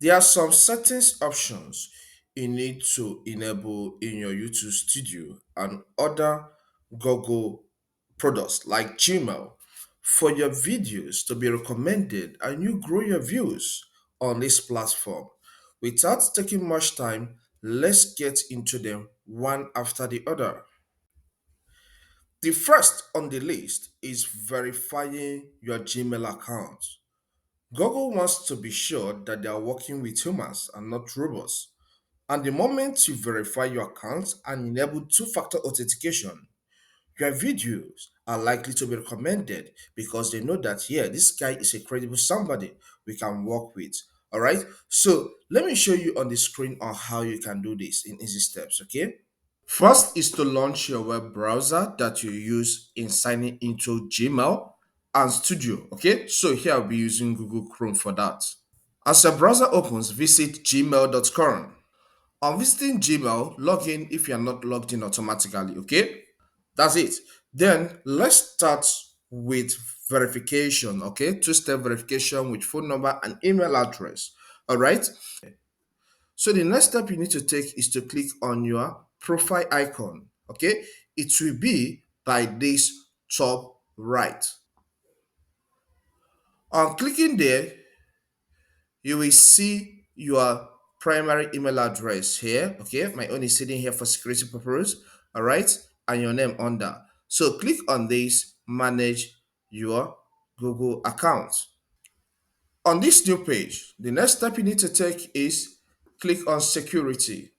There are some settings options you need to enable in your YouTube Studio and other Google products like Gmail for your videos to be recommended and you grow your views on this platform. Without taking much time, let's get into them one after the other. The first on the list is verifying your Gmail account. Google wants to be sure that they are working with humans and not robots. And the moment you verify your account and enable two factor authentication, your videos are likely to be recommended because they know that, yeah, this guy is a credible somebody we can work with. All right. So let me show you on the screen on how you can do this in easy steps. Okay. First is to launch your web browser that you use in signing into Gmail and Studio. Okay. So here I'll be using Google Chrome for that. As your browser opens, visit gmail.com. On visiting Gmail, log in if you are not logged in automatically, okay? That's it. Then let's start with verification, okay? Two-step verification with phone number and email address. All right. So the next step you need to take is to click on your profile icon, okay? It will be by this top right. On clicking there, you will see your primary email address here. Okay, my own is sitting here for security purposes. All right, and your name under. So click on this, manage your Google account. On this new page, the next step you need to take is click on security.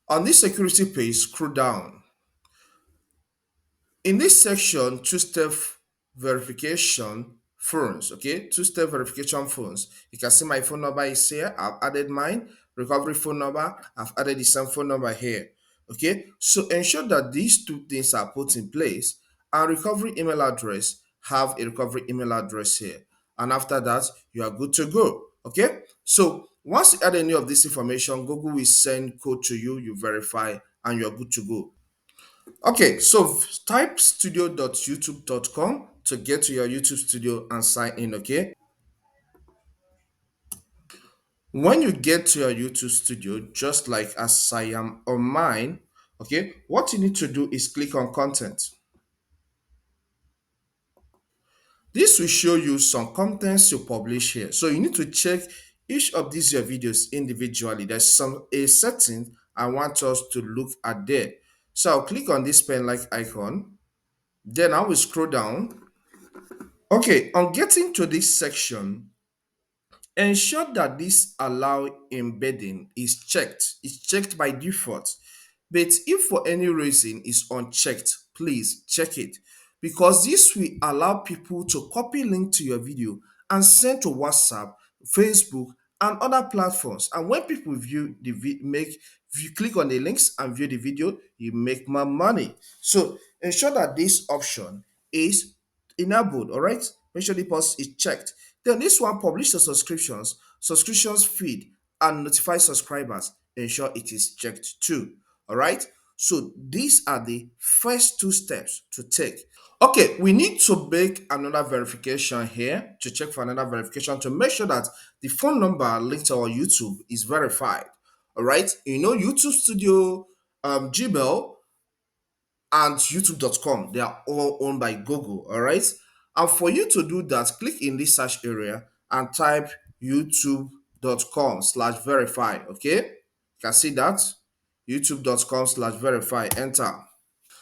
On this security page, scroll down. In this section, two-step verification phones, okay, two-step verification phones. You can see my phone number is here. I've added mine. Recovery phone number, I've added the same phone number here. Okay, so ensure that these two things are put in place and recovery email address have a recovery email address here. And after that, you are good to go. Okay, so once you add any of this information, Google will send code to you, you verify, and you're good to go. Okay, so type studio.youtube.com to get to your YouTube studio and sign in, okay? When you get to your YouTube studio, just like as I am on mine, okay, what you need to do is click on content. This will show you some contents you publish here. So you need to check each of these your videos individually. There's some a setting I want us to look at there. So I'll click on this pen like icon. Then I will scroll down. Okay, on getting to this section, ensure that this allow embedding is checked. It's checked by default. But if for any reason it's unchecked, please check it because this will allow people to copy link to your video and send to WhatsApp, Facebook, and other platforms. And when people view the view, click on the links and view the video, you make more money. So ensure that this option is enabled. All right, make sure the post is checked. Then this one publish the subscriptions feed and notify subscribers. Ensure it is checked too. All right. So these are the first two steps to take. Okay, we need to make another verification here to check for another verification to make sure that the phone number linked to our YouTube is verified. All right. You know, YouTube Studio, Gmail, and youtube.com, they are all owned by Google. All right, and for you to do that, click in this search area and type youtube.com/verify. Okay, you can see that youtube.com/verify, enter.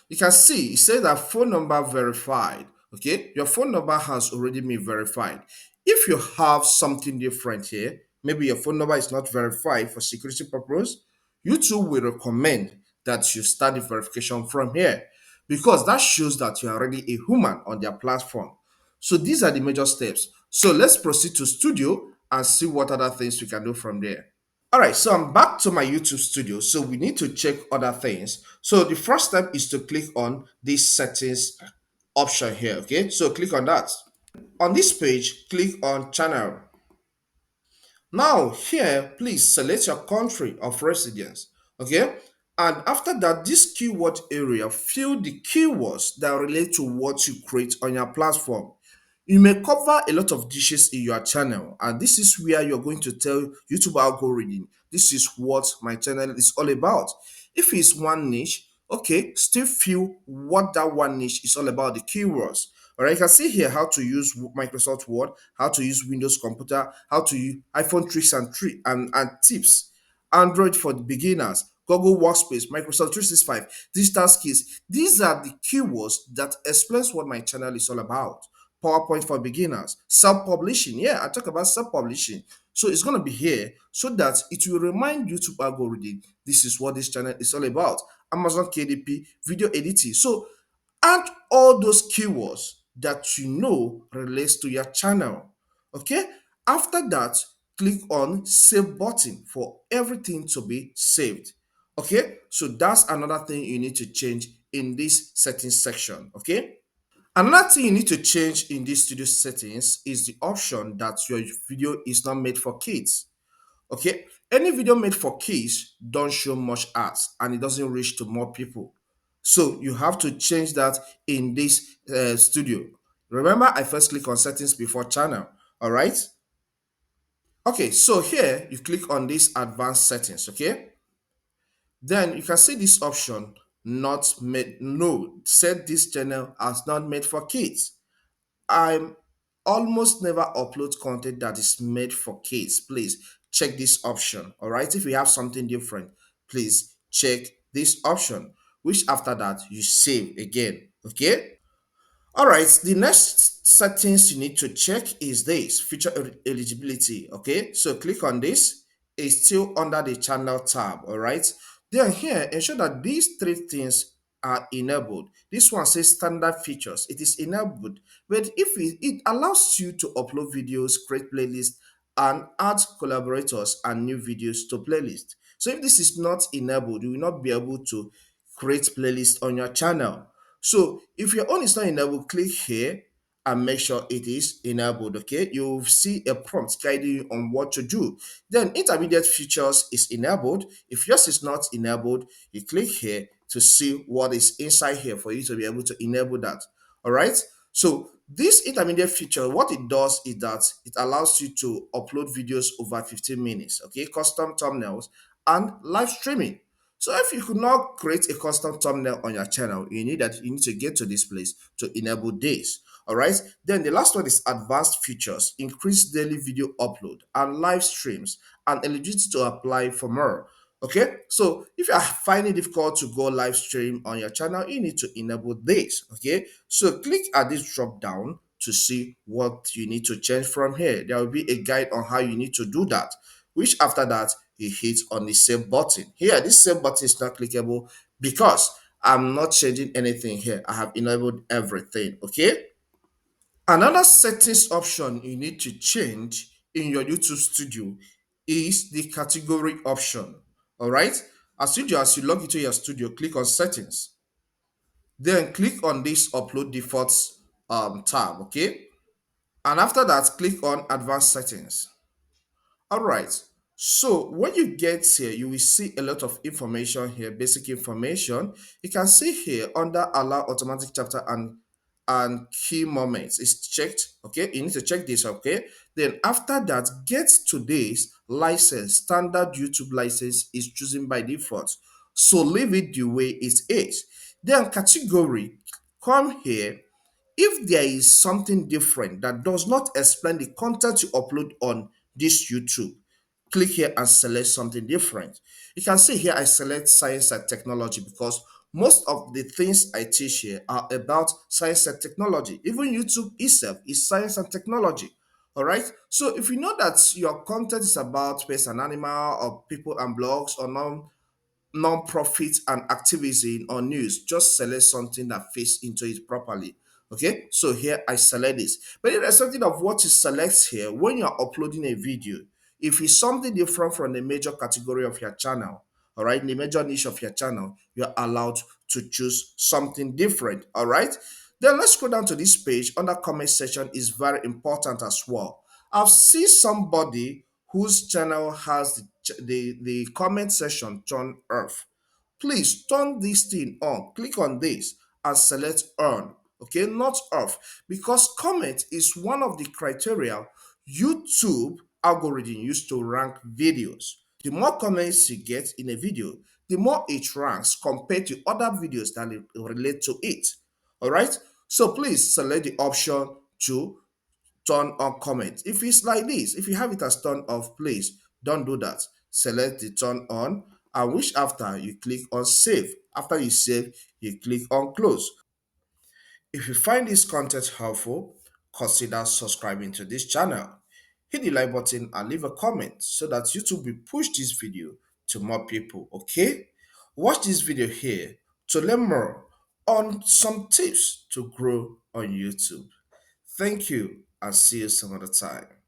You can see it says that phone number verified. Okay, your phone number has already been verified. If you have something different here, maybe your phone number is not verified for security purpose, YouTube will recommend that you start the verification from here because that shows that you're already a human on their platform. So these are the major steps. So let's proceed to Studio and see what other things we can do from there. All right, so I'm back to my YouTube studio. So we need to check other things. So the first step is to click on this settings option here. Okay, so click on that. On this page, click on channel. Now here, please select your country of residence. Okay, and after that, this keyword area, fill the keywords that relate to what you create on your platform. You may cover a lot of dishes in your channel, and this is where you're going to tell YouTube algorithm, this is what my channel is all about. If it's one niche, okay, still feel what that one niche is all about, the keywords. All right, you can see here how to use Microsoft Word, how to use Windows Computer, how to use iPhone tricks and tips, Android for the beginners, Google Workspace, Microsoft 365, digital skills. These are the keywords that explains what my channel is all about. PowerPoint for beginners, self-publishing. Yeah, I talk about self-publishing. So it's gonna be here so that it will remind YouTube algorithm this is what this channel is all about. Amazon KDP, video editing. So add all those keywords that you know relates to your channel. Okay. After that, click on save button for everything to be saved. Okay. So that's another thing you need to change in this settings section. Okay. Another thing you need to change in this studio settings is the option that your video is not made for kids. Okay, any video made for kids don't show much ads and it doesn't reach to more people. So you have to change that in this studio. Remember, I first click on settings before channel. All right. Okay, so here you click on this advanced settings. Okay, then you can see this option not made. No, set this channel as not made for kids. I almost never upload content that is made for kids. Please check this option. All right. If you have something different, please check this option, which after that you save again. Okay. All right, the next settings you need to check is this feature eligibility. Okay, so click on this. It's still under the channel tab. All right, then here ensure that these three things are enabled. This one says standard features, it is enabled, but if it allows you to upload videos, create playlists, and add collaborators and new videos to playlist. So if this is not enabled, you will not be able to create playlist on your channel. So if your own is not enabled, click here and make sure it is enabled. Okay, you'll see a prompt guiding you on what to do. Then intermediate features is enabled. If yours is not enabled, you click here to see what is inside here for you to be able to enable that. All right. So this intermediate feature, what it does is that it allows you to upload videos over 15 minutes, okay, custom thumbnails and live streaming. So if you could not create a custom thumbnail on your channel, you need to get to this place to enable this. All right. Then the last one is advanced features, increase daily video upload and live streams and eligibility to apply for more. Okay. So if you are finding it difficult to go live stream on your channel, you need to enable this. Okay. So click at this drop down to see what you need to change from here. There will be a guide on how you need to do that, which after that you hit on the save button. Here, this save button is not clickable because I'm not changing anything here. I have enabled everything. Okay. Another settings option you need to change in your YouTube studio is the category option. All right. As you log into your studio, click on settings. Then click on this upload defaults tab. Okay. And after that, click on advanced settings. All right. So when you get here, you will see a lot of information here, basic information. You can see here under allow automatic chapter and key moments is checked. Okay, you need to check this. Okay, then after that, get today's license. Standard YouTube license is chosen by default. So leave it the way it is. Then category, come here if there is something different that does not explain the content you upload on this YouTube, click here and select something different. You can see here I select science and technology because most of the things I teach here are about science and technology. Even YouTube itself is science and technology. All right. So if you know that your content is about space and animal or people and blogs or non-profit and activism or news, just select something that fits into it properly. Okay, so here I select this, but irrespective of what you select here, when you're uploading a video, if it's something different from the major category of your channel, all right, in the major niche of your channel, you're allowed to choose something different. All right, then let's go down to this page. Under comment section is very important as well. I've seen somebody whose channel has the comment section turned off. Please turn this thing on. Click on this and select on. okay, not off, because comment is one of the criteria YouTube algorithm used to rank videos. The more comments you get in a video, the more it ranks compared to other videos that relate to it. All right, so please select the option to turn on comment. If it's like this, if you have it as turn off, please don't do that. Select the turn on, and which after you click on save. After you save, you click on close. If you find this content helpful, consider subscribing to this channel. Hit the like button and leave a comment so that YouTube will push this video to more people, okay? Watch this video here to learn more on some tips to grow on YouTube. Thank you and see you some other time.